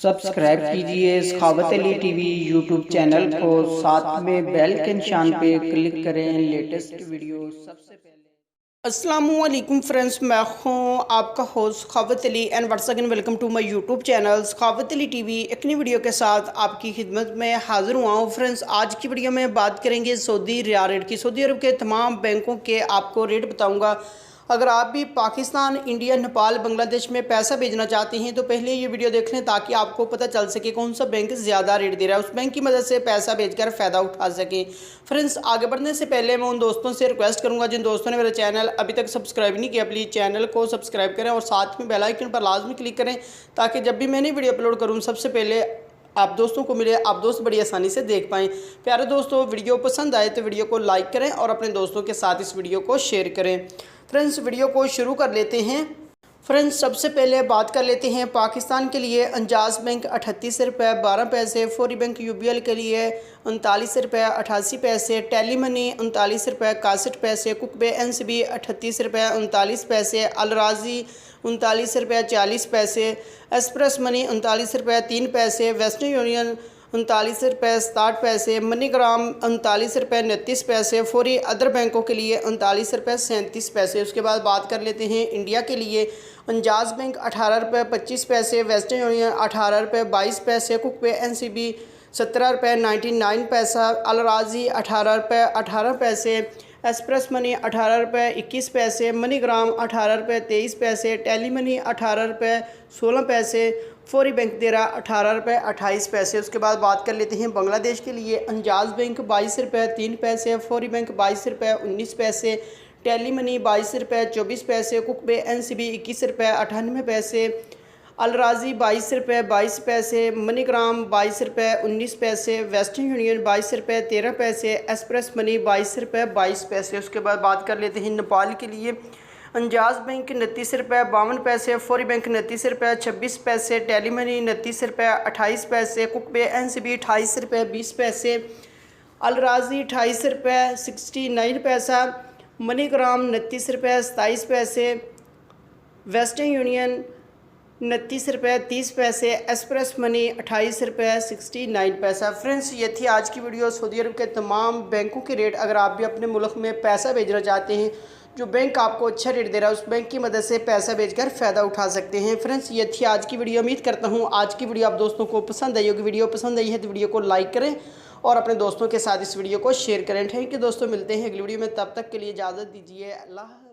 Subscribe कीजिए सखावत Ali TV YouTube channel को, साथ में बेल के निशान पे क्लिक करें लेटेस्ट वीडियो सबसे पहले। अस्सलामुअलैकुम फ्रेंड्स, मैं हूँ आपका host Sakhawat Ali and what's again welcome to my YouTube channel Sakhawat Ali TV. एक नई वीडियो के साथ आपकी खिदमत में हाजिर हुआ हूँ। फ्रेंड्स, आज की वीडियो में बात करेंगे सऊदी रियाल रेट की। सऊदी अरब के तमाम बैंकों के आपको रेट बताऊँगा। अगर आप भी पाकिस्तान, इंडिया, नेपाल, बांग्लादेश में पैसा भेजना चाहते हैं तो पहले ये वीडियो देख लें ताकि आपको पता चल सके कौन सा बैंक ज़्यादा रेट दे रहा है, उस बैंक की मदद से पैसा भेजकर फ़ायदा उठा सकें। फ्रेंड्स, आगे बढ़ने से पहले मैं उन दोस्तों से रिक्वेस्ट करूंगा जिन दोस्तों ने मेरा चैनल अभी तक सब्सक्राइब नहीं किया, प्लीज़ चैनल को सब्सक्राइब करें और साथ में बेल आइकन पर लाजमी क्लिक करें ताकि जब भी मैंने वीडियो अपलोड करूँ सबसे पहले आप दोस्तों को मिले, आप दोस्त बड़ी आसानी से देख पाएँ। प्यारे दोस्तों, वीडियो पसंद आए तो वीडियो को लाइक करें और अपने दोस्तों के साथ इस वीडियो को शेयर करें। फ्रेंड्स, वीडियो को शुरू कर लेते हैं। फ्रेंड्स, सबसे पहले बात कर लेते हैं पाकिस्तान के लिए। अंजाज बैंक 38 रुपये 12 पैसे, फौरी बैंक यूबीएल के लिए 39 रुपये 88 पैसे, टेली मनी 39 रुपये 61 पैसे, कुकबे एनसीबी 38 रुपये 39 पैसे, अलराजी 39 रुपये 40 पैसे, एक्सप्रेस मनी 39 रुपये 3 पैसे, वेस्टर्न यूनियन 39 रुपये 67 पैसे, मनीग्राम 39 रुपये 29 पैसे, फौरी अदर बैंकों के लिए 39 रुपये 37 पैसे। उसके बाद बात कर लेते हैं इंडिया के लिए। अंजाज बैंक 18 रुपये 25 पैसे, वेस्टर्न यूनियन 18 रुपये 22 पैसे, कुकबे एनसीबी 17 रुपये 99 पैसा, अलराजी 18 रुपये 18 पैसे, एक्सप्रेस मनी 18 रुपये 21 पैसे, मनीग्राम 18 रुपये 23 पैसे, टेली मनी 18 रुपये 16 पैसे, फौरी बैंक दे रहा 18 रुपये 28 पैसे। उसके बाद बात कर लेते हैं बांग्लादेश के लिए। अंजाज बैंक 22 रुपये 3 पैसे, फौरी बैंक 22 रुपये 19 पैसे, टेली मनी 22 रुपये 24 पैसे, कुकबे एनसीबी 21 रुपये 98 पैसे, अलराजी 22 रुपये 22 पैसे, मनीग्राम 22 रुपये 19 पैसे, वेस्टर्न यूनियन 22 रुपये 13 पैसे, एक्सप्रेस मनी 22 रुपये 22 पैसे। उसके बाद बात कर लेते हैं नेपाल के लिए। अंजाज बैंक 29 रुपये 52 पैसे, फौरी बैंक 29 रुपये 26 पैसे, टेली मनी 29 रुपये 28 पैसे, कुकबे एनसीबी 28 रुपये 20 पैसे, अलराजी 28 रुपये 69 पैसा, मनीग्राम 29 रुपये 27 पैसे, वेस्टर्न यूनियन 29 रुपये 30 पैसे, एक्सप्रेस मनी 28 रुपये 69 पैसा। फ्रेंड्स, ये थी आज की वीडियो सऊदी अरब के तमाम बैंकों के रेट। अगर आप भी अपने मुल्क में पैसा भेजना चाहते हैं, जो बैंक आपको अच्छा रेट दे रहा है उस बैंक की मदद से पैसा भेजकर फ़ायदा उठा सकते हैं। फ्रेंड्स, ये थी आज की वीडियो। उम्मीद करता हूँ आज की वीडियो आप दोस्तों को पसंद आई होगी। वीडियो पसंद आई है तो वीडियो को लाइक करें और अपने दोस्तों के साथ इस वीडियो को शेयर करें। थैंक यू दोस्तों, मिलते हैं अगली वीडियो में, तब तक के लिए इजाज़त दीजिए। अल्लाह।